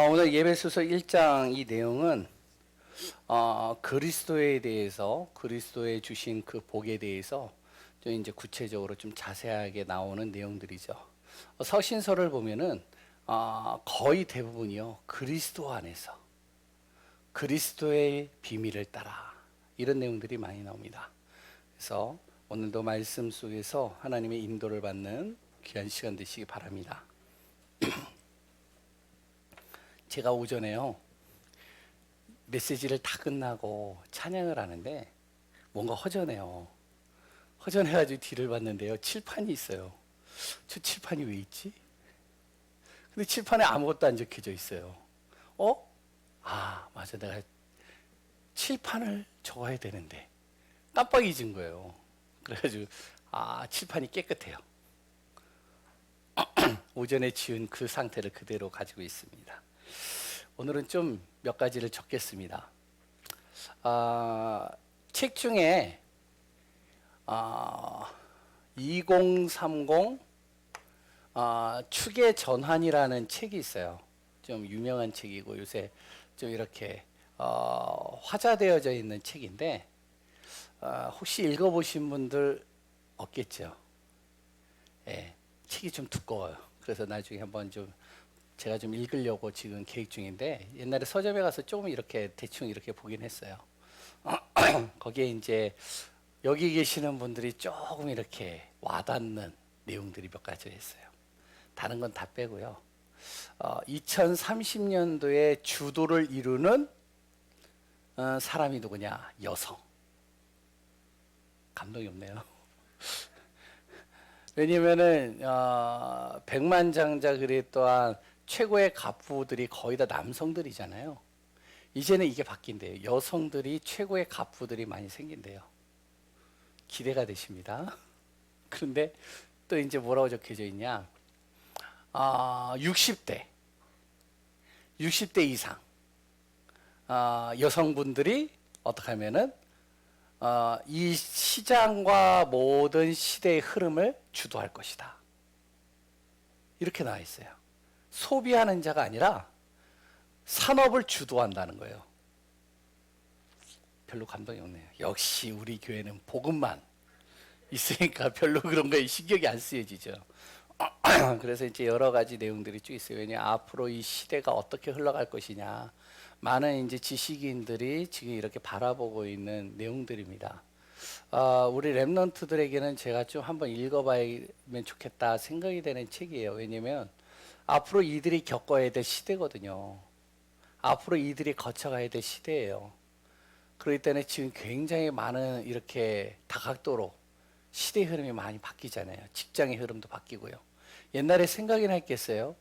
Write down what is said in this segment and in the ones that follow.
오늘 예배소서 1장 이 내용은 그리스도에 대해서 그리스도의 주신 그 복에 대해서 좀 이제 구체적으로 좀 자세하게 나오는 내용들이죠. 서신서를 보면은 거의 대부분이요 그리스도 안에서 그리스도의 비밀을 따라 이런 내용들이 많이 나옵니다. 그래서 오늘도 말씀 속에서 하나님의 인도를 받는 귀한 시간 되시기 바랍니다. 제가 오전에요 메시지를 다 끝나고 찬양을 하는데 뭔가 허전해요. 허전해가지고 뒤를 봤는데요 칠판이 있어요. 저 칠판이 왜 있지? 근데 칠판에 아무것도 안 적혀져 있어요. 맞아, 내가 칠판을 적어야 되는데 깜빡 잊은 거예요. 그래가지고 칠판이 깨끗해요. 오전에 지은 그 상태를 그대로 가지고 있습니다. 오늘은 좀 몇 가지를 적겠습니다. 책 중에 2030 축의 전환이라는 책이 있어요. 좀 유명한 책이고 요새 좀 이렇게 화자되어져 있는 책인데 혹시 읽어보신 분들 없겠죠? 예, 책이 좀 두꺼워요. 그래서 나중에 한번 좀 제가 좀 읽으려고 지금 계획 중인데 옛날에 서점에 가서 조금 이렇게 대충 이렇게 보긴 했어요. 거기에 이제 여기 계시는 분들이 조금 이렇게 와닿는 내용들이 몇 가지 있어요. 다른 건 다 빼고요. 2030년도에 주도를 이루는 사람이 누구냐? 여성. 감동이 없네요. 왜냐면은 백만장자 글에 또한 최고의 갑부들이 거의 다 남성들이잖아요. 이제는 이게 바뀐대요. 여성들이 최고의 갑부들이 많이 생긴대요. 기대가 되십니다. 그런데 또 이제 뭐라고 적혀져 있냐? 60대 이상 여성분들이 어떻게 하면은 이 시장과 모든 시대의 흐름을 주도할 것이다. 이렇게 나와 있어요. 소비하는 자가 아니라 산업을 주도한다는 거예요. 별로 감동이 없네요. 역시 우리 교회는 복음만 있으니까 별로 그런 거에 신경이 안 쓰여지죠. 그래서 이제 여러 가지 내용들이 쭉 있어요. 왜냐 앞으로 이 시대가 어떻게 흘러갈 것이냐 많은 이제 지식인들이 지금 이렇게 바라보고 있는 내용들입니다. 우리 랩런트들에게는 제가 좀 한번 읽어봐야면 좋겠다 생각이 되는 책이에요. 왜냐면 앞으로 이들이 겪어야 될 시대거든요. 앞으로 이들이 거쳐가야 될 시대예요. 그렇기 때문에 지금 굉장히 많은 이렇게 다각도로 시대 흐름이 많이 바뀌잖아요. 직장의 흐름도 바뀌고요. 옛날에 생각이나 했겠어요?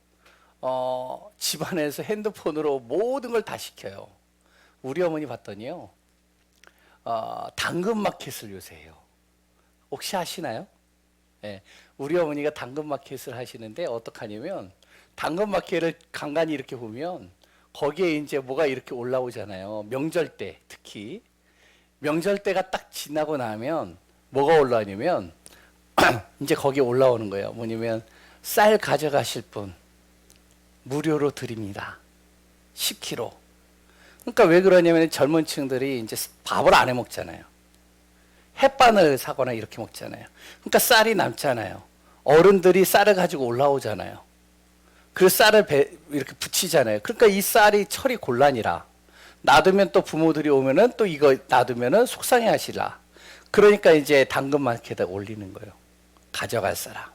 집안에서 핸드폰으로 모든 걸 다 시켜요. 우리 어머니 봤더니요. 당근마켓을 요새 해요. 혹시 아시나요? 네, 우리 어머니가 당근마켓을 하시는데 어떡하냐면 당근마켓을 간간히 이렇게 보면 거기에 이제 뭐가 이렇게 올라오잖아요. 명절 때 특히 명절 때가 딱 지나고 나면 뭐가 올라오냐면 이제 거기에 올라오는 거예요. 뭐냐면 쌀 가져가실 분 무료로 드립니다. 10kg. 그러니까 왜 그러냐면 젊은 층들이 이제 밥을 안 해 먹잖아요. 햇반을 사거나 이렇게 먹잖아요. 그러니까 쌀이 남잖아요. 어른들이 쌀을 가지고 올라오잖아요. 그래서 쌀을 이렇게 붙이잖아요. 그러니까 이 쌀이 처리 곤란이라 놔두면 또 부모들이 오면은 또 이거 놔두면은 속상해 하시라. 그러니까 이제 당근마켓에 올리는 거예요. 가져갈 사람.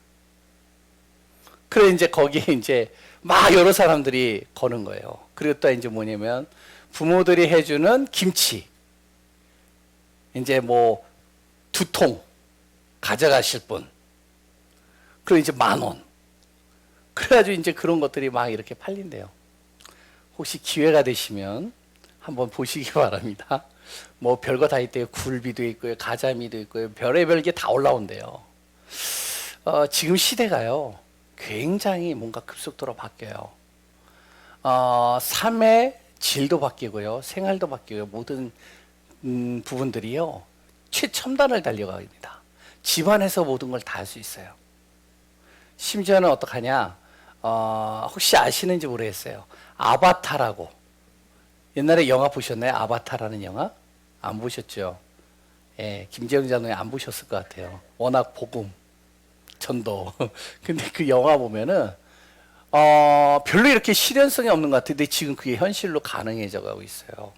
그래 이제 거기에 이제 막 여러 사람들이 거는 거예요. 그리고 또 이제 뭐냐면 부모들이 해주는 김치. 이제 뭐 2통 가져가실 분. 그리고 이제 10,000원. 그래가지고 이제 그런 것들이 막 이렇게 팔린대요. 혹시 기회가 되시면 한번 보시기 바랍니다. 뭐 별거 다 있대요. 굴비도 있고요, 가자미도 있고요, 별의별 게 다 올라온대요. 지금 시대가요, 굉장히 뭔가 급속도로 바뀌어요. 삶의 질도 바뀌고요, 생활도 바뀌고요, 모든 부분들이요, 최첨단을 달려갑니다. 집안에서 모든 걸 다 할 수 있어요. 심지어는 어떡하냐? 혹시 아시는지 모르겠어요. 아바타라고. 옛날에 영화 보셨나요? 아바타라는 영화? 안 보셨죠? 예, 김재영 장로님 안 보셨을 것 같아요. 워낙 복음, 전도. 근데 그 영화 보면은, 별로 이렇게 실현성이 없는 것 같은데 지금 그게 현실로 가능해져 가고 있어요.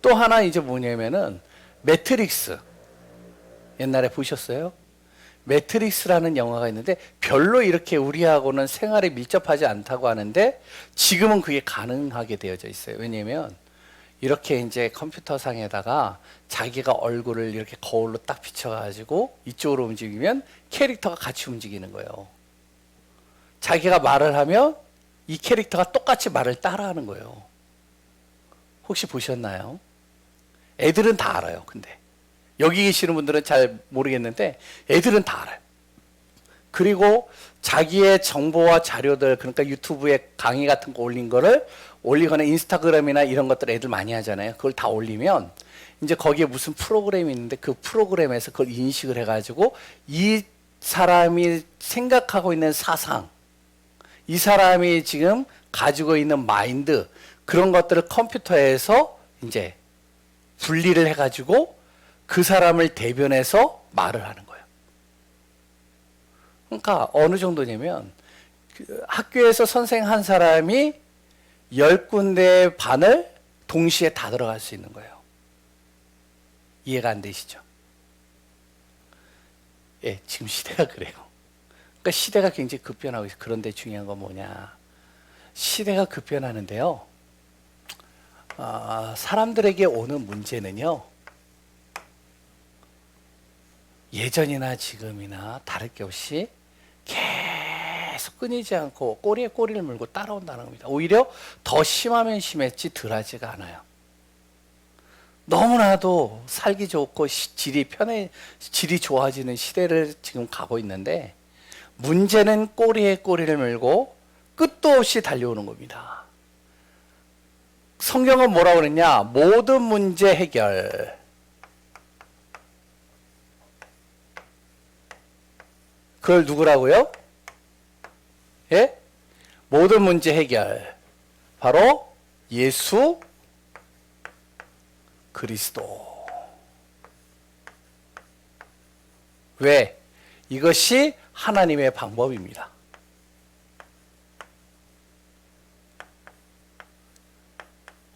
또 하나 이제 뭐냐면은, 매트릭스. 옛날에 보셨어요? 매트릭스라는 영화가 있는데 별로 이렇게 우리하고는 생활에 밀접하지 않다고 하는데 지금은 그게 가능하게 되어져 있어요. 왜냐하면 이렇게 이제 컴퓨터상에다가 자기가 얼굴을 이렇게 거울로 딱 비춰가지고 이쪽으로 움직이면 캐릭터가 같이 움직이는 거예요. 자기가 말을 하면 이 캐릭터가 똑같이 말을 따라하는 거예요. 혹시 보셨나요? 애들은 다 알아요. 근데 여기 계시는 분들은 잘 모르겠는데 애들은 다 알아요. 그리고 자기의 정보와 자료들, 그러니까 유튜브에 강의 같은 거 올린 거를 올리거나 인스타그램이나 이런 것들 애들 많이 하잖아요. 그걸 다 올리면 이제 거기에 무슨 프로그램이 있는데 그 프로그램에서 그걸 인식을 해가지고 이 사람이 생각하고 있는 사상, 이 사람이 지금 가지고 있는 마인드, 그런 것들을 컴퓨터에서 이제 분리를 해가지고 그 사람을 대변해서 말을 하는 거예요. 그러니까 어느 정도냐면 학교에서 선생 한 사람이 10군데 반을 동시에 다 들어갈 수 있는 거예요. 이해가 안 되시죠? 예, 지금 시대가 그래요. 그러니까 시대가 굉장히 급변하고 있어요. 그런데 중요한 건 뭐냐? 시대가 급변하는데요. 사람들에게 오는 문제는요. 예전이나 지금이나 다를 게 없이 계속 끊이지 않고 꼬리에 꼬리를 물고 따라온다는 겁니다. 오히려 더 심하면 심했지 덜하지가 않아요. 너무나도 살기 좋고 질이 좋아지는 시대를 지금 가고 있는데 문제는 꼬리에 꼬리를 물고 끝도 없이 달려오는 겁니다. 성경은 뭐라고 그랬냐? 모든 문제 해결. 그걸 누구라고요? 예? 모든 문제 해결. 바로 예수 그리스도. 왜? 이것이 하나님의 방법입니다.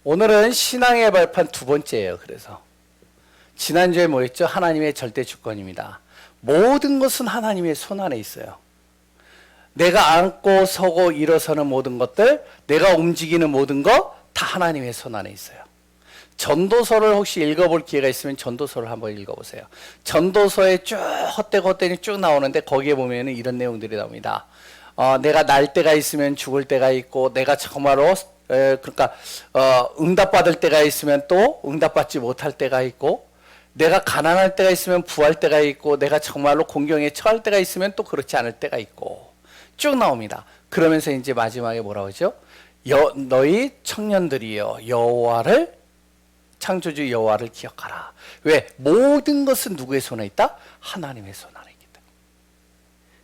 오늘은 신앙의 발판 두 번째예요. 그래서 지난주에 뭐였죠? 하나님의 절대 주권입니다. 모든 것은 하나님의 손 안에 있어요. 내가 앉고 서고 일어서는 모든 것들, 내가 움직이는 모든 것 다 하나님의 손 안에 있어요. 전도서를 혹시 읽어볼 기회가 있으면 전도서를 한번 읽어보세요. 전도서에 쭉 헛되고 쭉 나오는데 거기에 보면 이런 내용들이 나옵니다. 내가 날 때가 있으면 죽을 때가 있고, 내가 정말로 그러니까 응답받을 때가 있으면 또 응답받지 못할 때가 있고, 내가 가난할 때가 있으면 부할 때가 있고, 내가 정말로 공경에 처할 때가 있으면 또 그렇지 않을 때가 있고, 쭉 나옵니다. 그러면서 이제 마지막에 뭐라고 하죠? 너희 청년들이여 여호와를, 창조주 여호와를 기억하라. 왜? 모든 것은 누구의 손에 있다? 하나님의 손 안에 있기 때문에.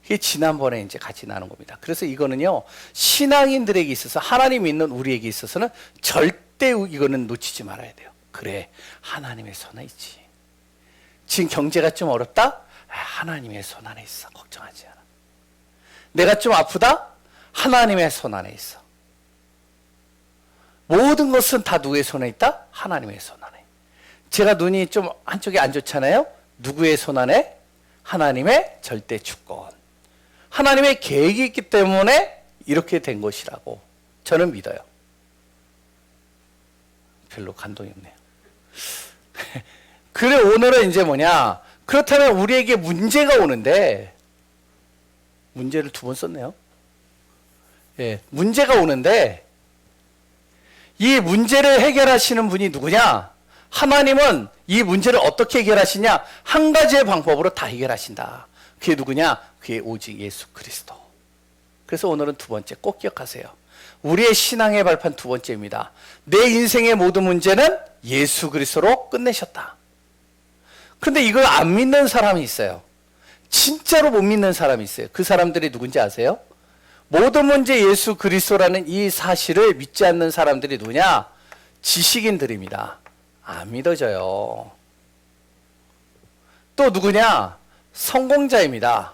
이게 지난번에 이제 같이 나눈 겁니다. 그래서 이거는요, 신앙인들에게 있어서, 하나님 믿는 우리에게 있어서는 절대 이거는 놓치지 말아야 돼요. 그래, 하나님의 손에 있지. 지금 경제가 좀 어렵다? 하나님의 손 안에 있어. 걱정하지 않아. 내가 좀 아프다? 하나님의 손 안에 있어. 모든 것은 다 누구의 손에 있다? 하나님의 손 안에. 제가 눈이 좀 한쪽이 안 좋잖아요? 누구의 손 안에? 하나님의 절대 주권. 하나님의 계획이 있기 때문에 이렇게 된 것이라고 저는 믿어요. 별로 감동이 없네요. 그래, 오늘은 이제 뭐냐? 그렇다면 우리에게 문제가 오는데, 문제를 두 번 썼네요. 예, 문제가 오는데, 이 문제를 해결하시는 분이 누구냐? 하나님은 이 문제를 어떻게 해결하시냐? 한 가지의 방법으로 다 해결하신다. 그게 누구냐? 그게 오직 예수 그리스도. 그래서 오늘은 두 번째 꼭 기억하세요. 우리의 신앙의 발판 두 번째입니다. 내 인생의 모든 문제는 예수 그리스도로 끝내셨다. 그런데 이걸 안 믿는 사람이 있어요. 진짜로 못 믿는 사람이 있어요. 그 사람들이 누군지 아세요? 모든 문제 예수 그리스도라는 이 사실을 믿지 않는 사람들이 누구냐? 지식인들입니다. 안 믿어져요. 또 누구냐? 성공자입니다.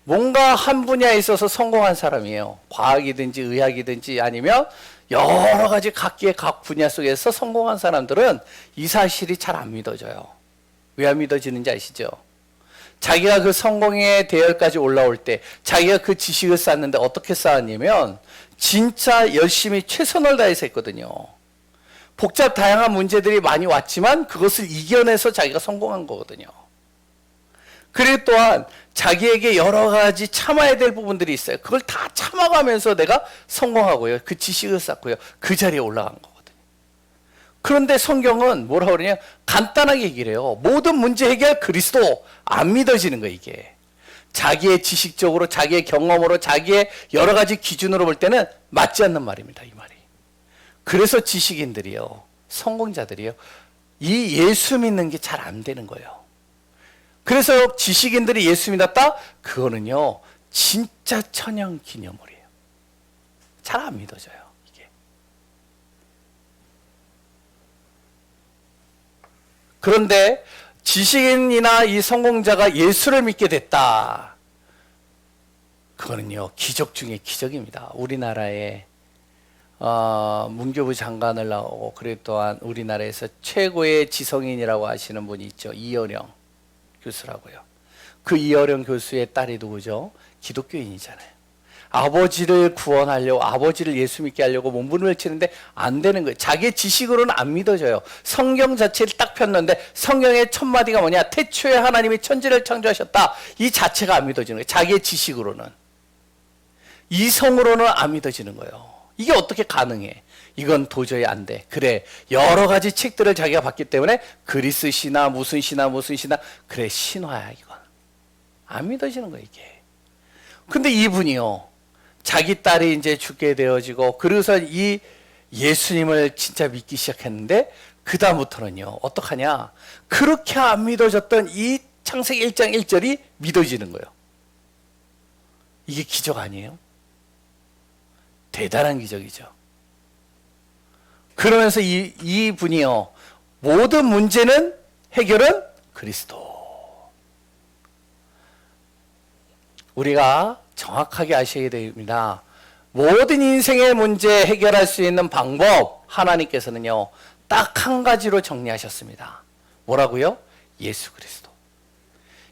뭔가 한 분야에 있어서 성공한 사람이에요. 과학이든지 의학이든지 아니면 여러 가지 각기의 각 분야 속에서 성공한 사람들은 이 사실이 잘 안 믿어져요. 왜 안 믿어지는지 아시죠? 자기가 그 성공의 대열까지 올라올 때 자기가 그 지식을 쌓는데 어떻게 쌓았냐면 진짜 열심히 최선을 다해서 했거든요. 복잡 다양한 문제들이 많이 왔지만 그것을 이겨내서 자기가 성공한 거거든요. 그리고 또한 자기에게 여러 가지 참아야 될 부분들이 있어요. 그걸 다 참아가면서 내가 성공하고요. 그 지식을 쌓고요. 그 자리에 올라간 거거든요. 그런데 성경은 뭐라고 그러냐? 간단하게 얘기를 해요. 모든 문제 해결 그리스도. 안 믿어지는 거예요, 이게. 자기의 지식적으로, 자기의 경험으로, 자기의 여러 가지 기준으로 볼 때는 맞지 않는 말입니다, 이 말이. 그래서 지식인들이요, 성공자들이요, 이 예수 믿는 게 잘 안 되는 거예요. 그래서 지식인들이 예수 믿었다? 그거는요, 진짜 천연 기념물이에요. 잘 안 믿어져요, 이게. 그런데 지식인이나 이 성공자가 예수를 믿게 됐다. 그거는요, 기적 중에 기적입니다. 우리나라에 문교부 장관을 나오고, 그리고 또한 우리나라에서 최고의 지성인이라고 하시는 분이 있죠. 이어령 교수라고요. 그 이어령 교수의 딸이 누구죠? 기독교인이잖아요. 아버지를 구원하려고, 아버지를 예수 믿게 하려고 몸부림을 치는데 안 되는 거예요. 자기의 지식으로는 안 믿어져요. 성경 자체를 딱 폈는데 성경의 첫 마디가 뭐냐? 태초에 하나님이 천지를 창조하셨다. 이 자체가 안 믿어지는 거예요. 자기의 지식으로는. 이성으로는 안 믿어지는 거예요. 이게 어떻게 가능해? 이건 도저히 안 돼. 그래, 여러 가지 책들을 자기가 봤기 때문에 그리스 신화, 무슨 신화, 무슨 신화. 그래, 신화야 이건. 안 믿어지는 거예요, 이게. 근데 이분이요, 자기 딸이 이제 죽게 되어지고, 그래서 이 예수님을 진짜 믿기 시작했는데, 그 다음부터는요, 어떡하냐? 그렇게 안 믿어졌던 이 창세기 1장 1절이 믿어지는 거예요. 이게 기적 아니에요? 대단한 기적이죠. 그러면서 이 분이요, 모든 문제는 해결은 그리스도. 우리가 정확하게 아셔야 됩니다. 모든 인생의 문제 해결할 수 있는 방법, 하나님께서는요, 딱 한 가지로 정리하셨습니다. 뭐라고요? 예수 그리스도.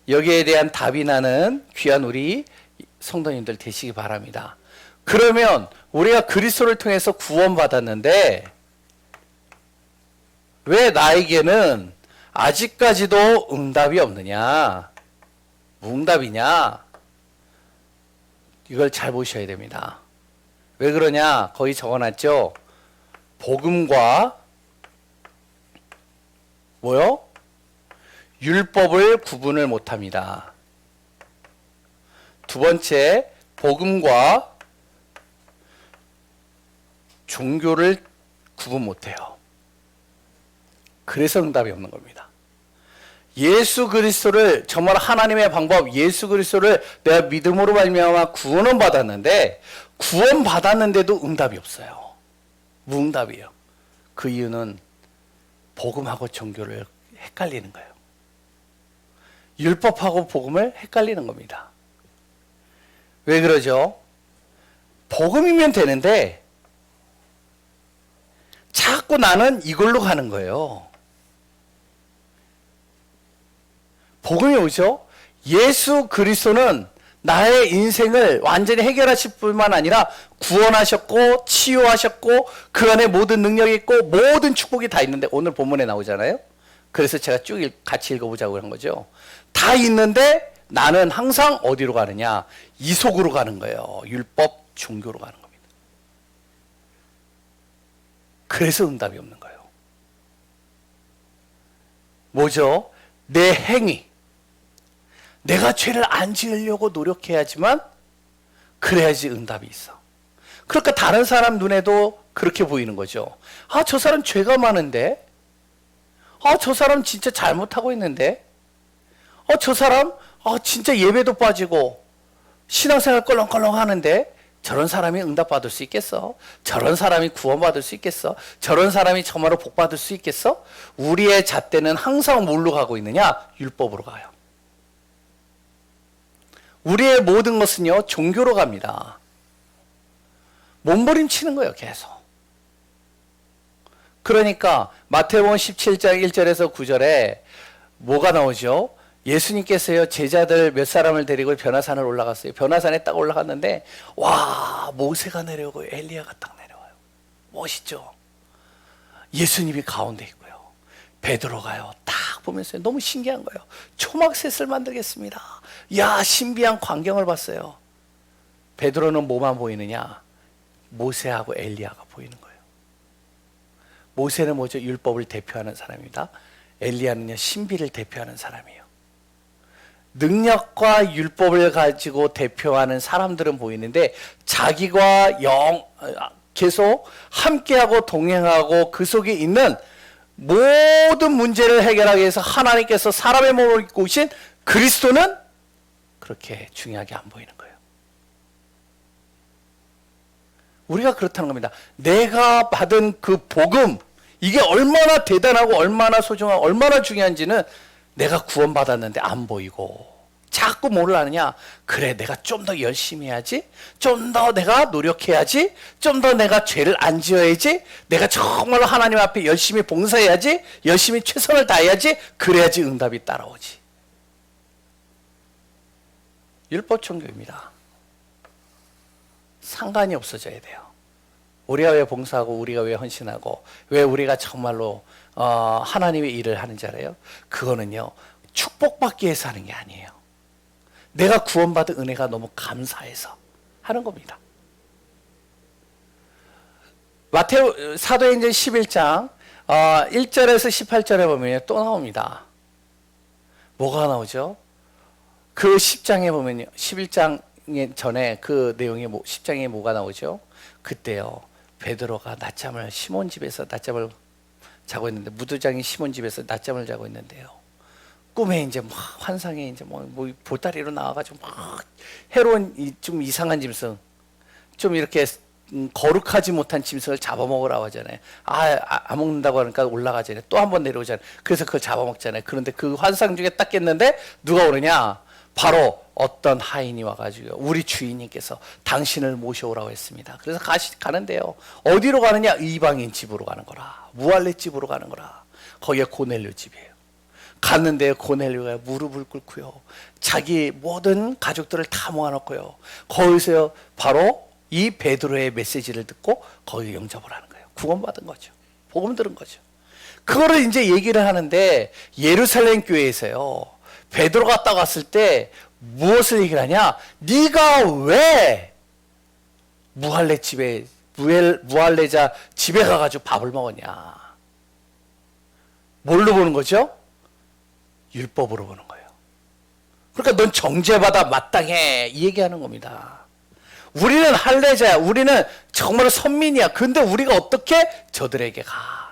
여기에 대한 답이 나는 귀한 우리 성도님들 되시기 바랍니다. 그러면 우리가 그리스도를 통해서 구원받았는데 왜 나에게는 아직까지도 응답이 없느냐? 무응답이냐? 이걸 잘 보셔야 됩니다. 왜 그러냐? 거기 적어놨죠? 복음과 뭐요? 율법을 구분을 못합니다. 두 번째, 복음과 종교를 구분 못해요. 그래서 응답이 없는 겁니다. 예수 그리스도를, 정말 하나님의 방법, 예수 그리스도를 내가 믿음으로 말미암아 구원은 받았는데, 구원 받았는데도 응답이 없어요. 무응답이에요. 그 이유는 복음하고 종교를 헷갈리는 거예요. 율법하고 복음을 헷갈리는 겁니다. 왜 그러죠? 복음이면 되는데 자꾸 나는 이걸로 가는 거예요. 복음이 오죠? 예수 그리스도는 나의 인생을 완전히 해결하실 뿐만 아니라 구원하셨고 치유하셨고 그 안에 모든 능력이 있고 모든 축복이 다 있는데, 오늘 본문에 나오잖아요. 그래서 제가 쭉 같이 읽어보자고 한 거죠. 다 있는데 나는 항상 어디로 가느냐? 이속으로 가는 거예요. 율법, 종교로 가는 겁니다. 그래서 응답이 없는 거예요. 뭐죠? 내 행위. 내가 죄를 안 지으려고 노력해야지만 그래야지 응답이 있어. 그러니까 다른 사람 눈에도 그렇게 보이는 거죠. 아, 저 사람 죄가 많은데? 아, 저 사람 진짜 잘못하고 있는데? 저 사람 진짜 예배도 빠지고 신앙생활 껄렁껄렁 하는데 저런 사람이 응답받을 수 있겠어? 저런 사람이 구원받을 수 있겠어? 저런 사람이 정말로 복받을 수 있겠어? 우리의 잣대는 항상 뭘로 가고 있느냐? 율법으로 가요. 우리의 모든 것은요, 종교로 갑니다. 몸부림치는 거예요, 계속. 그러니까 마태복음 17장 1절에서 9절에 뭐가 나오죠? 예수님께서요, 제자들 몇 사람을 데리고 변화산을 올라갔어요. 변화산에 딱 올라갔는데 와, 모세가 내려오고 엘리야가 딱 내려와요. 멋있죠? 예수님이 가운데 있고요. 베드로가요, 딱 보면서 너무 신기한 거예요. 초막셋을 만들겠습니다. 야, 신비한 광경을 봤어요. 베드로는 뭐만 보이느냐? 모세하고 엘리야가 보이는 거예요. 모세는 뭐죠? 율법을 대표하는 사람입니다. 엘리야는요, 신비를 대표하는 사람이에요. 능력과 율법을 가지고 대표하는 사람들은 보이는데 자기가 계속 함께하고 동행하고 그 속에 있는 모든 문제를 해결하기 위해서 하나님께서 사람의 몸을 입고 오신 그리스도는 그렇게 중요하게 안 보이는 거예요. 우리가 그렇다는 겁니다. 내가 받은 그 복음, 이게 얼마나 대단하고 얼마나 소중하고 얼마나 중요한지는 내가 구원받았는데 안 보이고 자꾸 뭘 하느냐? 그래, 내가 좀 더 열심히 해야지, 좀 더 내가 노력해야지, 좀 더 내가 죄를 안 지어야지, 내가 정말로 하나님 앞에 열심히 봉사해야지, 열심히 최선을 다해야지, 그래야지 응답이 따라오지. 율법 종교입니다. 상관이 없어져야 돼요. 우리가 왜 봉사하고 우리가 왜 헌신하고 왜 우리가 정말로 하나님의 일을 하는지 알아요? 그거는요, 축복받기 위해서 하는 게 아니에요. 내가 구원받은 은혜가 너무 감사해서 하는 겁니다. 마태오 사도행전 11장 1절에서 18절에 보면 또 나옵니다. 뭐가 나오죠? 그 10장에 보면요, 11장 전에 그 내용이 10장에 뭐가 나오죠? 그때요, 베드로가 낮잠을 시몬 집에서 낮잠을 자고 있는데, 무두장이 시몬 집에서 낮잠을 자고 있는데요, 꿈에 이제 막 환상에 이제 뭐 보따리로 나와가지고 막 해로운 좀 이상한 짐승, 좀 이렇게 거룩하지 못한 짐승을 잡아먹으라고 하잖아요. 안 먹는다고 하니까 올라가잖아요. 또 한 번 내려오잖아요. 그래서 그걸 잡아먹잖아요. 그런데 그 환상 중에 딱 깼는데 누가 오느냐? 바로 어떤 하인이 와가지고 우리 주인님께서 당신을 모셔오라고 했습니다. 그래서 가는데요, 어디로 가느냐? 이방인 집으로 가는 거라. 무할레 집으로 가는 거라. 거기가 고넬료 집이에요. 갔는데 고넬료가 무릎을 꿇고요, 자기 모든 가족들을 다 모아놓고요, 거기서 바로 이 베드로의 메시지를 듣고 거기 영접을 하는 거예요. 구원받은 거죠. 복음 들은 거죠. 그거를 이제 얘기를 하는데, 예루살렘 교회에서요, 베드로가 딱 왔을 때 무엇을 얘기를 하냐? 네가 왜 무할레자 집에 가가지고 밥을 먹었냐? 뭘로 보는 거죠? 율법으로 보는 거예요. 그러니까 넌 정죄받아 마땅해, 이 얘기하는 겁니다. 우리는 할례자야, 우리는 정말 선민이야. 근데 우리가 어떻게 저들에게 가?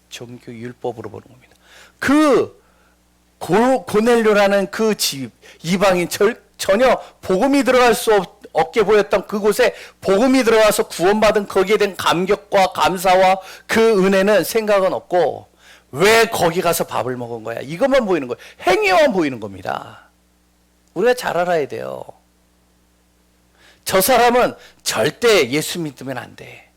종교 율법으로 보는 겁니다. 그 고넬료라는 그 집, 이방인 전혀 복음이 들어갈 수 없게 보였던 그곳에 복음이 들어가서 구원받은 거기에 대한 감격과 감사와 그 은혜는 생각은 없고, 왜 거기 가서 밥을 먹은 거야? 이것만 보이는 거예요. 행위만 보이는 겁니다. 우리가 잘 알아야 돼요. 저 사람은 절대 예수 믿으면 안 돼.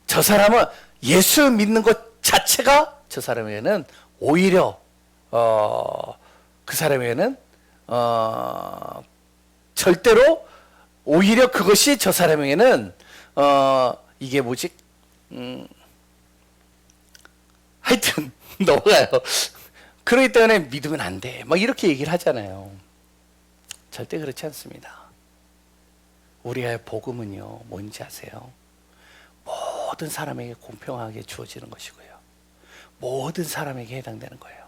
저 사람은 예수 믿는 것 자체가 저 사람에게는 오히려 그 사람에게는 절대로 오히려 그것이 저 사람에게는 이게 뭐지? 하여튼 넘어가요. 그러기 때문에 믿으면 안 돼, 막 이렇게 얘기를 하잖아요. 절대 그렇지 않습니다. 우리의 복음은요, 뭔지 아세요? 모든 사람에게 공평하게 주어지는 것이고요, 모든 사람에게 해당되는 거예요.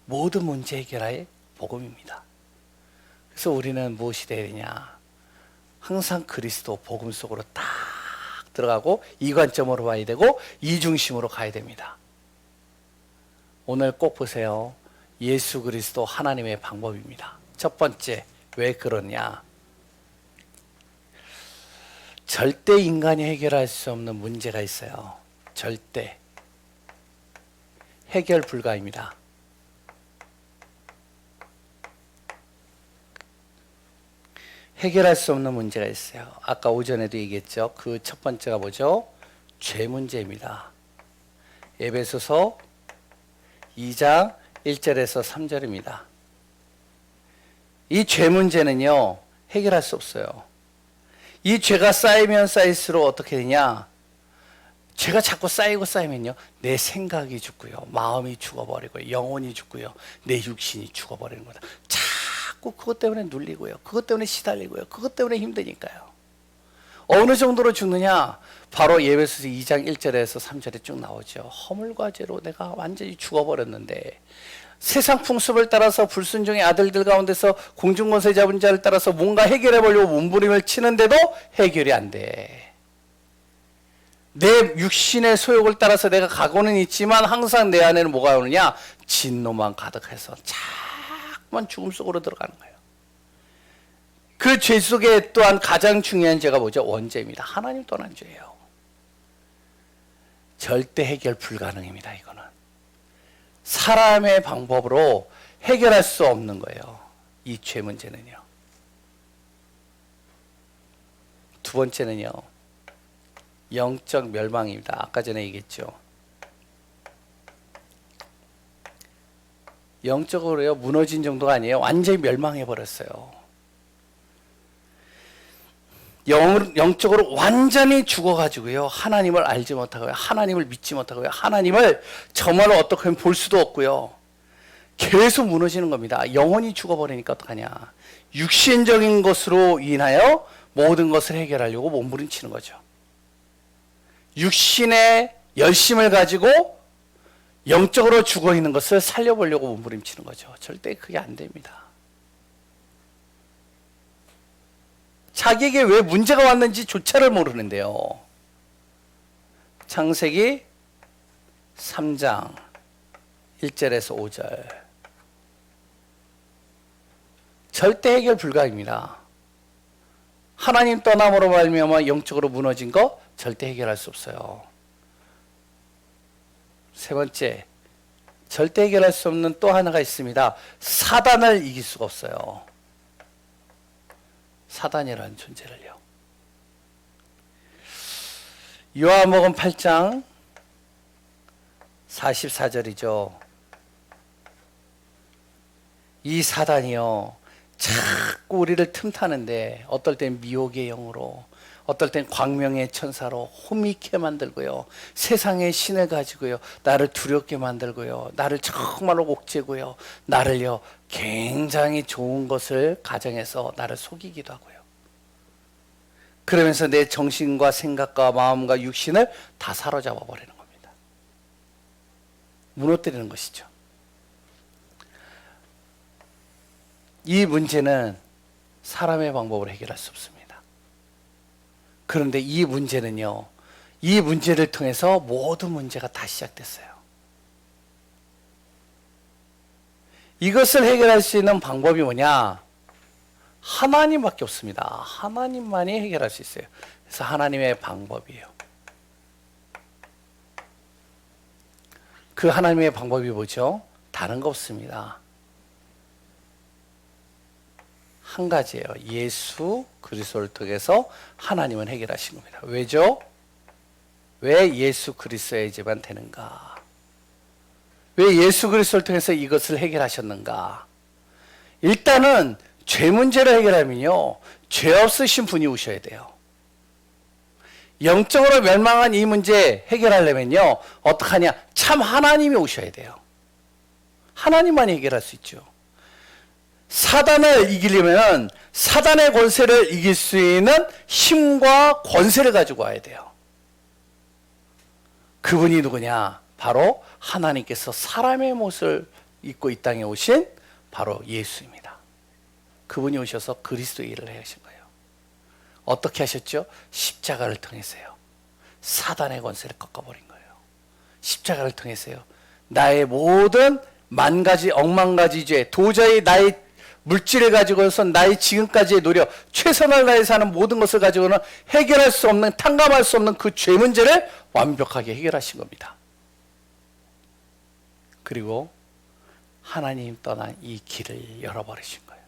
모든 문제 해결의 복음입니다. 그래서 우리는 무엇이 되어야 되냐? 항상 그리스도 복음 속으로 딱 들어가고 이 관점으로 봐야 되고 이 중심으로 가야 됩니다. 오늘 꼭 보세요. 예수 그리스도 하나님의 방법입니다. 첫 번째, 왜 그러냐? 절대 인간이 해결할 수 없는 문제가 있어요. 절대. 해결 불가입니다. 해결할 수 없는 문제가 있어요. 아까 오전에도 얘기했죠. 그 첫 번째가 뭐죠? 죄 문제입니다. 에베소서 2장 1절에서 3절입니다. 이 죄 문제는요, 해결할 수 없어요. 이 죄가 쌓이면 쌓일수록 어떻게 되냐? 죄가 자꾸 쌓이고 쌓이면요, 내 생각이 죽고요, 마음이 죽어버리고요, 영혼이 죽고요, 내 육신이 죽어버리는 거다. 자꾸 그것 때문에 눌리고요, 그것 때문에 시달리고요, 그것 때문에 힘드니까요. 어느 정도로 죽느냐? 바로 에베소서 2장 1절에서 3절에 쭉 나오죠. 허물과 죄로 내가 완전히 죽어버렸는데, 세상 풍습을 따라서 불순종의 아들들 가운데서 공중권세 잡은 자를 따라서 뭔가 해결해 보려고 몸부림을 치는데도 해결이 안 돼. 내 육신의 소욕을 따라서 내가 가고는 있지만 항상 내 안에는 뭐가 오느냐? 진노만 가득해서 자꾸만 죽음 속으로 들어가는 거예요. 그 죄 속에 또한 가장 중요한 죄가 뭐죠? 원죄입니다. 하나님 떠난 죄예요. 절대 해결 불가능입니다. 이거는 사람의 방법으로 해결할 수 없는 거예요. 이 죄 문제는요. 두 번째는요, 영적 멸망입니다. 아까 전에 얘기했죠. 영적으로요, 무너진 정도가 아니에요. 완전히 멸망해 버렸어요. 영적으로 완전히 죽어가지고요, 하나님을 알지 못하고요, 하나님을 믿지 못하고요, 하나님을 정말로 어떻게 하면 볼 수도 없고요, 계속 무너지는 겁니다. 영혼이 죽어버리니까 어떡하냐? 육신적인 것으로 인하여 모든 것을 해결하려고 몸부림치는 거죠. 육신의 열심을 가지고 영적으로 죽어있는 것을 살려보려고 몸부림치는 거죠. 절대 그게 안 됩니다. 자기에게 왜 문제가 왔는지 조차를 모르는데요. 창세기 3장 1절에서 5절. 절대 해결 불가입니다. 하나님 떠남으로 말미암아 영적으로 무너진 거 절대 해결할 수 없어요. 세 번째, 절대 해결할 수 없는 또 하나가 있습니다. 사단을 이길 수가 없어요. 사단이라는 존재를요. 요한복음 8장 44절이죠. 이 사단이요, 자꾸 우리를 틈타는데, 어떨 땐 미혹의 영으로, 어떨 땐 광명의 천사로 호미케 만들고요, 세상의 신을 가지고요, 나를 두렵게 만들고요, 나를 정말로 옥죄고요, 나를요 굉장히 좋은 것을 가정해서 나를 속이기도 하고요. 그러면서 내 정신과 생각과 마음과 육신을 다 사로잡아 버리는 겁니다. 무너뜨리는 것이죠. 이 문제는 사람의 방법으로 해결할 수 없습니다. 그런데 이 문제는요, 이 문제를 통해서 모든 문제가 다 시작됐어요. 이것을 해결할 수 있는 방법이 뭐냐? 하나님밖에 없습니다. 하나님만이 해결할 수 있어요. 그래서 하나님의 방법이에요. 그 하나님의 방법이 뭐죠? 다른 거 없습니다. 한 가지예요. 예수 그리스도를 통해서 하나님은 해결하신 겁니다. 왜죠? 왜 예수 그리스도에게만 되는가? 왜 예수 그리스도를 통해서 이것을 해결하셨는가? 일단은 죄 문제를 해결하면요, 죄 없으신 분이 오셔야 돼요. 영적으로 멸망한 이 문제 해결하려면요, 어떡하냐? 참 하나님이 오셔야 돼요. 하나님만이 해결할 수 있죠. 사단을 이기려면 사단의 권세를 이길 수 있는 힘과 권세를 가지고 와야 돼요. 그분이 누구냐? 바로 하나님께서 사람의 모습을 입고 이 땅에 오신 바로 예수입니다. 그분이 오셔서 그리스도의 일을 하신 거예요. 어떻게 하셨죠? 십자가를 통해서요, 사단의 권세를 꺾어버린 거예요. 십자가를 통해서요, 나의 모든 만 가지 억만 가지 죄, 도저히 나의 물질을 가지고선 나의 지금까지의 노력, 최선을 다해서 하는 모든 것을 가지고는 해결할 수 없는, 탕감할 수 없는 그 죄 문제를 완벽하게 해결하신 겁니다. 그리고 하나님 떠난 이 길을 열어버리신 거예요.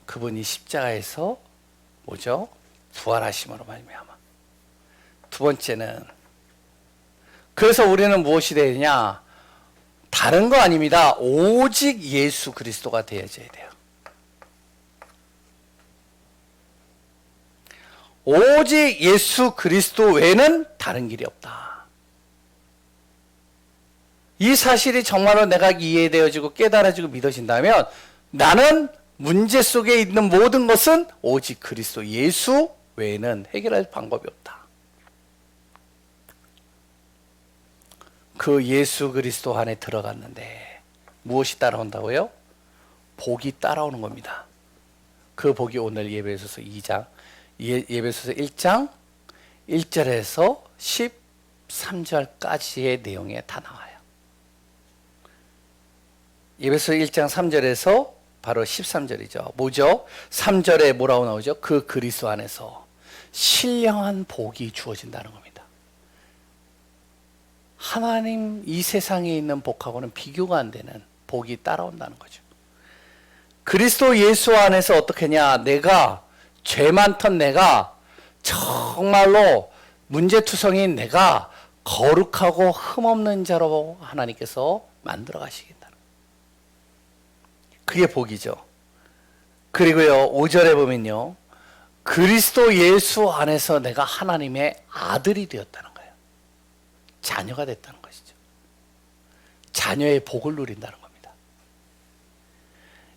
그분이 십자가에서 뭐죠? 부활하심으로 말미암아. 두 번째는, 그래서 우리는 무엇이 되느냐? 다른 거 아닙니다. 오직 예수 그리스도가 되어져야 돼요. 오직 예수 그리스도 외에는 다른 길이 없다. 이 사실이 정말로 내가 이해되어지고 깨달아지고 믿어진다면 나는 문제 속에 있는 모든 것은 오직 그리스도 예수 외에는 해결할 방법이 없다. 그 예수 그리스도 안에 들어갔는데 무엇이 따라온다고요? 복이 따라오는 겁니다. 그 복이 오늘 예배소서 2장, 예배소서 1장 1절에서 13절까지의 내용에 다 나와요. 예배소 1장 3절에서 바로 13절이죠. 뭐죠? 3절에 뭐라고 나오죠? 그 그리스도 안에서 신령한 복이 주어진다는 겁니다. 하나님 이 세상에 있는 복하고는 비교가 안 되는 복이 따라온다는 거죠. 그리스도 예수 안에서 어떻게냐? 내가 죄 많던 내가 정말로 문제투성인 내가 거룩하고 흠없는 자로 하나님께서 만들어 가시겠다는 거예요. 그게 복이죠. 그리고요 5절에 보면요 그리스도 예수 안에서 내가 하나님의 아들이 되었다는 거예요. 자녀가 됐다는 것이죠. 자녀의 복을 누린다는 겁니다.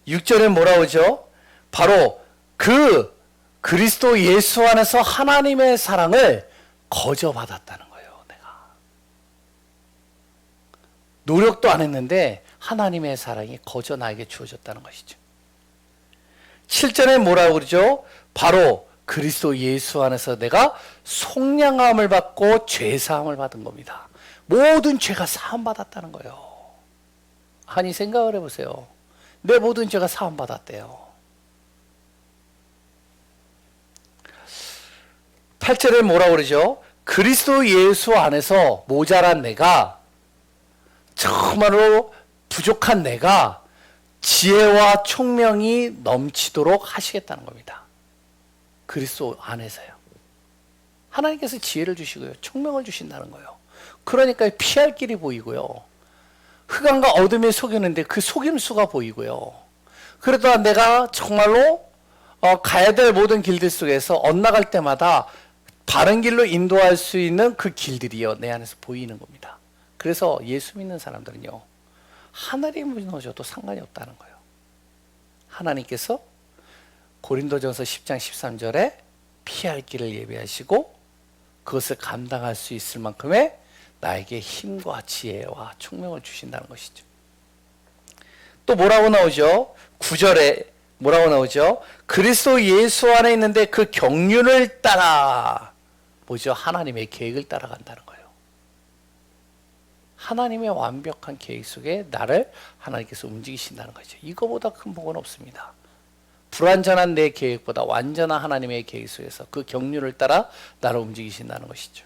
6절에 뭐라고 하죠? 바로 그 그리스도 예수 안에서 하나님의 사랑을 거저받았다는 거예요. 내가 노력도 안 했는데 하나님의 사랑이 거저 나에게 주어졌다는 것이죠. 7절에 뭐라고 그러죠? 바로 그리스도 예수 안에서 내가 속량함을 받고 죄사함을 받은 겁니다. 모든 죄가 사함받았다는 거예요. 아니 생각을 해보세요. 내 모든 죄가 사함받았대요. 8절에 뭐라고 그러죠? 그리스도 예수 안에서 모자란 내가, 정말로 부족한 내가 지혜와 총명이 넘치도록 하시겠다는 겁니다. 그리스도 안에서요. 하나님께서 지혜를 주시고요. 총명을 주신다는 거예요. 그러니까 피할 길이 보이고요. 흑암과 어둠이 속이는데 그 속임수가 보이고요. 그러다 내가 정말로 가야 될 모든 길들 속에서 엇나갈 때마다 바른 길로 인도할 수 있는 그 길들이요 내 안에서 보이는 겁니다. 그래서 예수 믿는 사람들은요 하늘이 무너져도 상관이 없다는 거예요. 하나님께서 고린도전서 10장 13절에 피할 길을 예비하시고 그것을 감당할 수 있을 만큼의 나에게 힘과 지혜와 총명을 주신다는 것이죠. 또 뭐라고 나오죠? 9절에 뭐라고 나오죠? 그리스도 예수 안에 있는데 그 경륜을 따라 뭐죠? 하나님의 계획을 따라간다는 거예요. 하나님의 완벽한 계획 속에 나를 하나님께서 움직이신다는 거죠. 이거보다 큰 복은 없습니다. 불완전한 내 계획보다 완전한 하나님의 계획 속에서 그 경륜을 따라 나를 움직이신다는 것이죠.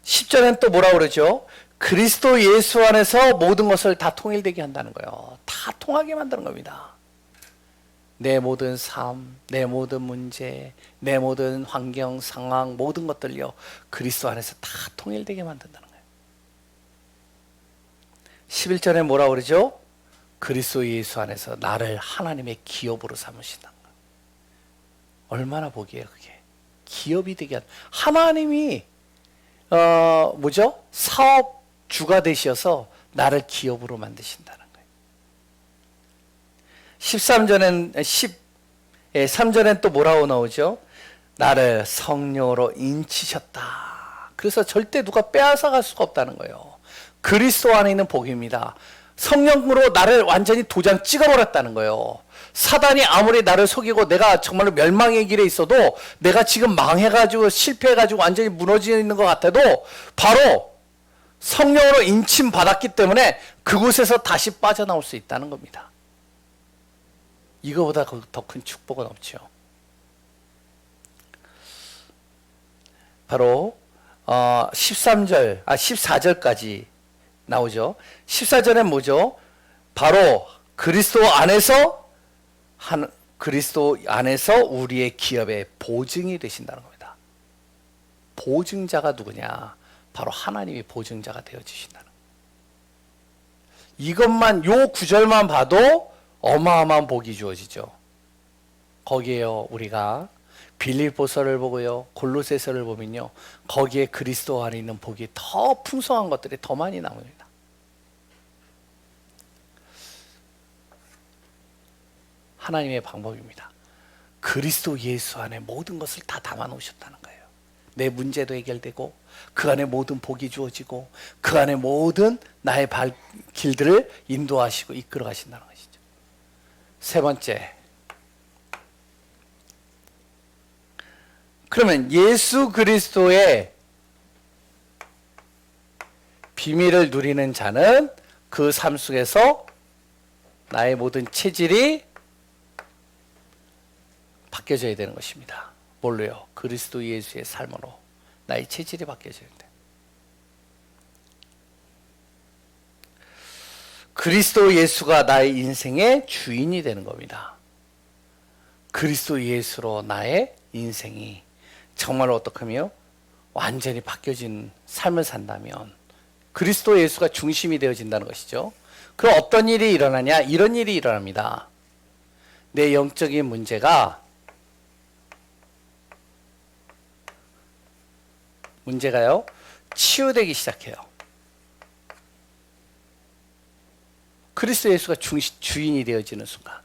10절엔 또 뭐라고 그러죠? 그리스도 예수 안에서 모든 것을 다 통일되게 한다는 거예요. 다 통하게 만드는 겁니다. 내 모든 삶, 내 모든 문제, 내 모든 환경, 상황, 모든 것들요 그리스도 안에서 다 통일되게 만든다는 거예요. 11절에 뭐라고 그러죠? 그리스도 예수 안에서 나를 하나님의 기업으로 삼으신다는 거예요. 얼마나 복이에요 그게. 기업이 되게 하나님이 뭐죠? 사업주가 되셔서 나를 기업으로 만드신다는 거예요. 3절엔 또 뭐라고 나오죠? 나를 성령으로 인치셨다. 그래서 절대 누가 빼앗아 갈 수가 없다는 거예요. 그리스도 안에 있는 복입니다. 성령으로 나를 완전히 도장 찍어버렸다는 거예요. 사단이 아무리 나를 속이고 내가 정말로 멸망의 길에 있어도 내가 지금 망해가지고 실패해가지고 완전히 무너져 있는 것 같아도 바로 성령으로 인침 받았기 때문에 그곳에서 다시 빠져나올 수 있다는 겁니다. 이거보다 더 큰 축복은 없죠. 바로 14절까지 나오죠. 14절에 뭐죠? 바로 그리스도 안에서 우리의 기업의 보증이 되신다는 겁니다. 보증자가 누구냐? 바로 하나님이 보증자가 되어주신다는 거예요. 이것만, 요 구절만 봐도 어마어마한 복이 주어지죠. 거기에요, 우리가 빌립보서를 보고요, 골로새서를 보면요, 거기에 그리스도 안에 있는 복이 더 풍성한 것들이 더 많이 나옵니다. 하나님의 방법입니다. 그리스도 예수 안에 모든 것을 다 담아 놓으셨다는 거예요. 내 문제도 해결되고, 그 안에 모든 복이 주어지고, 그 안에 모든 나의 발길들을 인도하시고 이끌어 가신다는 것이죠. 세 번째, 그러면 예수 그리스도의 비밀을 누리는 자는 그 삶 속에서 나의 모든 체질이 바뀌어져야 되는 것입니다. 뭘로요? 그리스도 예수의 삶으로 나의 체질이 바뀌어져야 돼. 그리스도 예수가 나의 인생의 주인이 되는 겁니다. 그리스도 예수로 나의 인생이 정말로 어떡하며 완전히 바뀌어진 삶을 산다면 그리스도 예수가 중심이 되어진다는 것이죠. 그럼 어떤 일이 일어나냐? 이런 일이 일어납니다. 내 영적인 문제가요, 치유되기 시작해요. 그리스도 예수가 주인이 되어지는 순간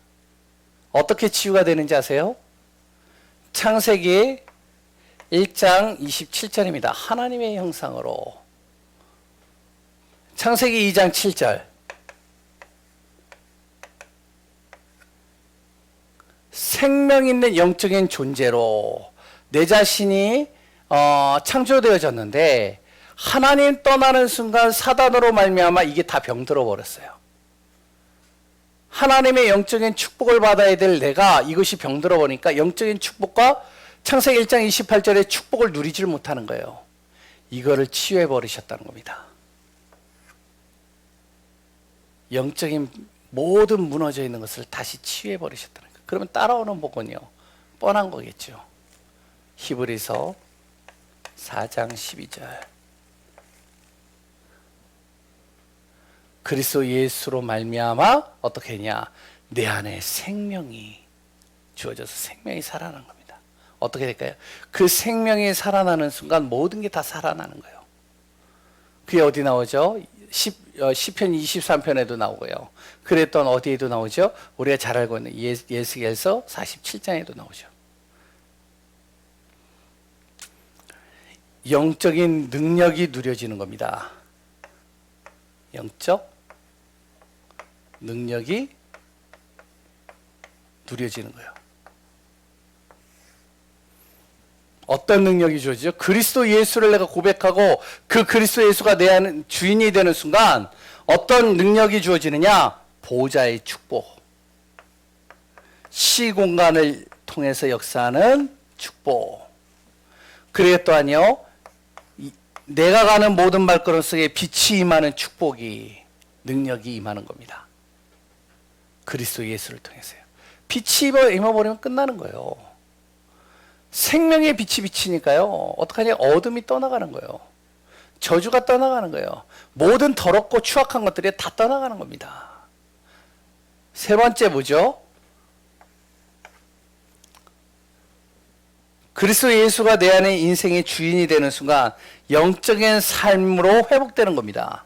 어떻게 치유가 되는지 아세요? 창세기 1장 27절입니다. 하나님의 형상으로. 창세기 2장 7절. 생명 있는 영적인 존재로 내 자신이 창조되어졌는데 하나님 떠나는 순간 사단으로 말미암아 이게 다 병들어 버렸어요. 하나님의 영적인 축복을 받아야 될 내가 이것이 병들어 보니까 영적인 축복과 창세기 1장 28절의 축복을 누리질 못하는 거예요. 이거를 치유해 버리셨다는 겁니다. 영적인 모든 무너져 있는 것을 다시 치유해 버리셨다는 거예요. 그러면 따라오는 복은요, 뻔한 거겠죠. 히브리서 4장 12절. 그리스도 예수로 말미암아 어떻게 했냐? 내 안에 생명이 주어져서 생명이 살아나는 겁니다. 어떻게 될까요? 그 생명이 살아나는 순간 모든 게 다 살아나는 거예요. 그게 어디 나오죠? 시편 23편에도 나오고요. 그랬던 어디에도 나오죠? 우리가 잘 알고 있는 예스겔서 47장에도 나오죠. 영적인 능력이 누려지는 겁니다. 영적 능력이 누려지는 거예요. 어떤 능력이 주어지죠? 그리스도 예수를 내가 고백하고 그 그리스도 예수가 내 안에 주인이 되는 순간 어떤 능력이 주어지느냐? 보좌의 축복. 시공간을 통해서 역사하는 축복. 그리고 또한요, 내가 가는 모든 발걸음 속에 빛이 임하는 축복이, 능력이 임하는 겁니다. 그리스도 예수를 통해서요. 빛이 임해버리면 끝나는 거예요. 생명의 빛이 비치니까요, 어떡하냐? 어둠이 떠나가는 거예요. 저주가 떠나가는 거예요. 모든 더럽고 추악한 것들이 다 떠나가는 겁니다. 세 번째 뭐죠? 그리스도 예수가 내 안에 인생의 주인이 되는 순간 영적인 삶으로 회복되는 겁니다.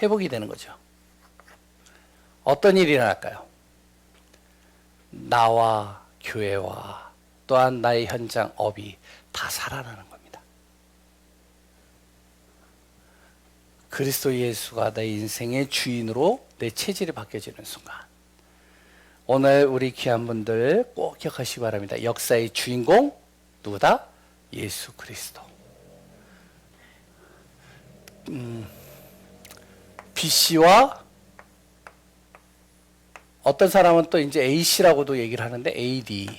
회복이 되는 거죠. 어떤 일이 일어날까요? 나와 교회와 또한 나의 현장 업이 다 살아나는 겁니다. 그리스도 예수가 내 인생의 주인으로 내 체질이 바뀌어지는 순간, 오늘 우리 귀한 분들 꼭 기억하시기 바랍니다. 역사의 주인공 누구다? 예수 그리스도. BC와 어떤 사람은 또 이제 AC라고도 얘기를 하는데 AD를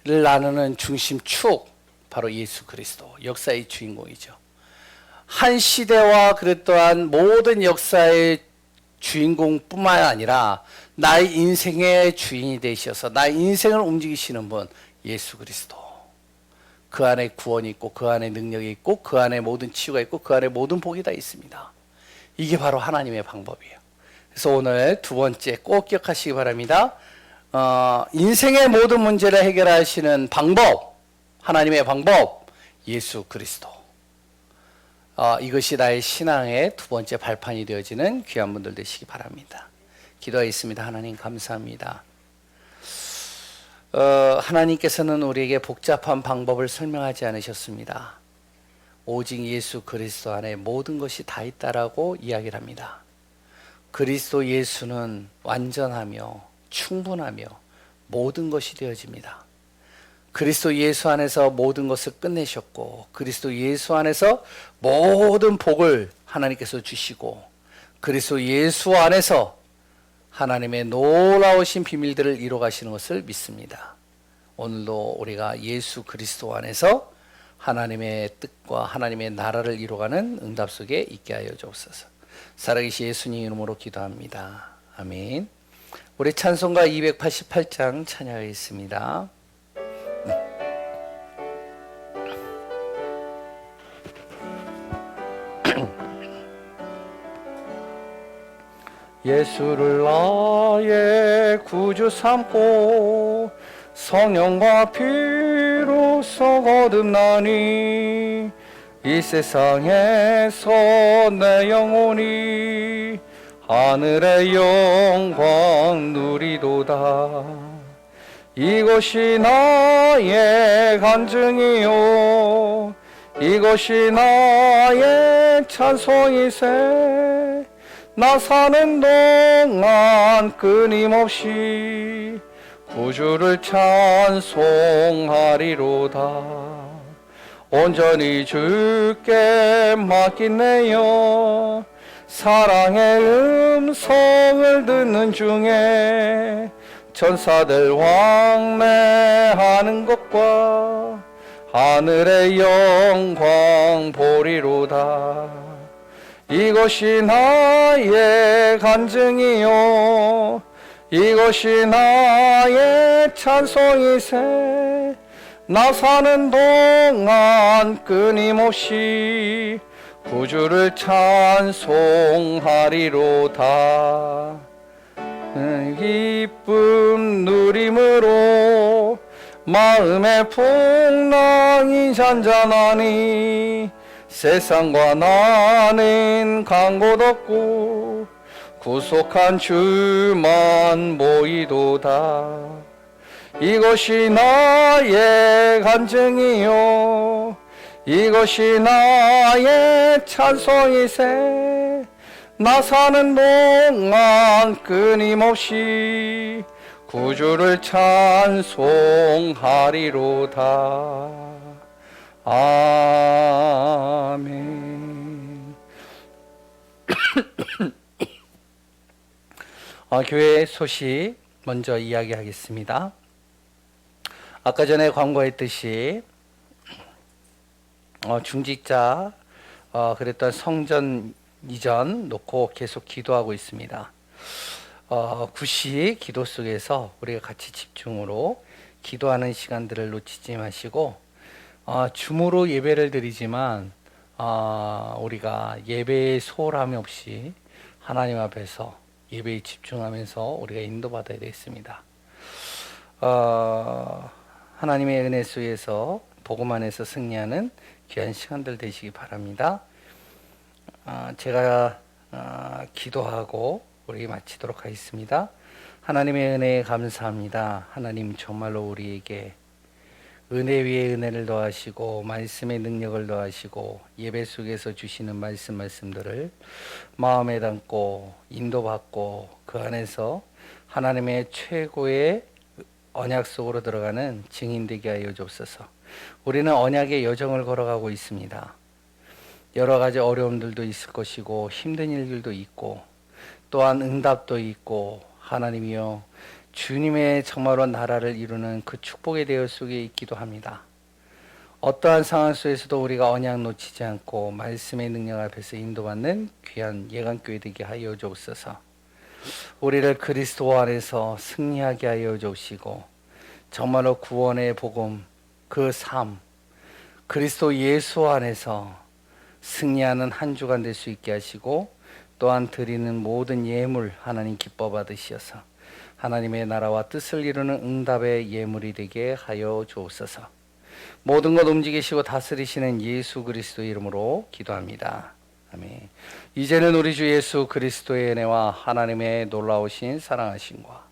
나누는 중심축, 바로 예수 그리스도, 역사의 주인공이죠. 한 시대와 그랬던 모든 역사의 주인공뿐만 아니라 나의 인생의 주인이 되셔서 나의 인생을 움직이시는 분, 예수 그리스도. 그 안에 구원이 있고 그 안에 능력이 있고 그 안에 모든 치유가 있고 그 안에 모든 복이 다 있습니다. 이게 바로 하나님의 방법이에요. 그래서 오늘 두 번째 꼭 기억하시기 바랍니다. 인생의 모든 문제를 해결하시는 방법, 하나님의 방법, 예수 그리스도. 이것이 나의 신앙의 두 번째 발판이 되어지는 귀한 분들 되시기 바랍니다. 기도하겠습니다. 하나님 감사합니다. 하나님께서는 우리에게 복잡한 방법을 설명하지 않으셨습니다. 오직 예수 그리스도 안에 모든 것이 다 있다라고 이야기를 합니다. 그리스도 예수는 완전하며 충분하며 모든 것이 되어집니다. 그리스도 예수 안에서 모든 것을 끝내셨고 그리스도 예수 안에서 모든 복을 하나님께서 주시고 그리스도 예수 안에서 하나님의 놀라우신 비밀들을 이루어 가시는 것을 믿습니다. 오늘도 우리가 예수 그리스도 안에서 하나님의 뜻과 하나님의 나라를 이루어가는 응답 속에 있게 하여 주옵소서. 살아계신 예수님 이름으로 기도합니다. 아멘. 우리 찬송가 288장 찬양하겠습니다. 예수를 나의 구주 삼고 성령과 피로써 거듭나니 이 세상에서 내 영혼이 하늘의 영광 누리도다. 이것이 나의 간증이요 이것이 나의 찬송이세. 나 사는 동안 끊임없이 구주를 찬송하리로다. 온전히 주께 맡기네요. 사랑의 음성을 듣는 중에 천사들 왕래하는 것과 하늘의 영광 보리로다. 이것이 나의 간증이요 이것이 나의 찬송이세. 나 사는 동안 끊임없이 구주를 찬송하리로다. 기쁨 누림으로 마음의 풍랑이 잔잔하니 세상과 나는 간 곳 없고 구속한 주만 보이도다. 이것이 나의 간증이요 이것이 나의 찬송이세. 나 사는 동안 끊임없이 구주를 찬송하리로다. 아멘. 교회 소식 먼저 이야기하겠습니다. 아까 전에 광고했듯이 중직자 그랬던 성전 이전 놓고 계속 기도하고 있습니다. 구시 기도 속에서 우리가 같이 집중으로 기도하는 시간들을 놓치지 마시고 줌으로 예배를 드리지만 우리가 예배의 소홀함이 없이 하나님 앞에서 예배에 집중하면서 우리가 인도받아야 되겠습니다. 하나님의 은혜 속에서 복음 안에서 승리하는 귀한 시간들 되시기 바랍니다. 제가 기도하고 우리 마치도록 하겠습니다. 하나님의 은혜에 감사합니다. 하나님 정말로 우리에게 은혜 위에 은혜를 더하시고 말씀의 능력을 더하시고 예배 속에서 주시는 말씀들을 마음에 담고 인도받고 그 안에서 하나님의 최고의 언약 속으로 들어가는 증인 되게 하여 주옵소서. 우리는 언약의 여정을 걸어가고 있습니다. 여러 가지 어려움들도 있을 것이고 힘든 일들도 있고 또한 응답도 있고 하나님이여 주님의 정말로 나라를 이루는 그 축복의 대열 속에 있기도 합니다. 어떠한 상황 속에서도 우리가 언약 놓치지 않고 말씀의 능력 앞에서 인도받는 귀한 예강교회 되게 하여 주옵소서. 우리를 그리스도 안에서 승리하게 하여 주시고 정말로 구원의 복음 그 삶 그리스도 예수 안에서 승리하는 한 주간 될 수 있게 하시고 또한 드리는 모든 예물 하나님 기뻐 받으시어서 하나님의 나라와 뜻을 이루는 응답의 예물이 되게 하여 주옵소서. 모든 것 움직이시고 다스리시는 예수 그리스도 이름으로 기도합니다. 아멘. 이제는 우리 주 예수 그리스도의 은혜와 하나님의 놀라우신 사랑하심과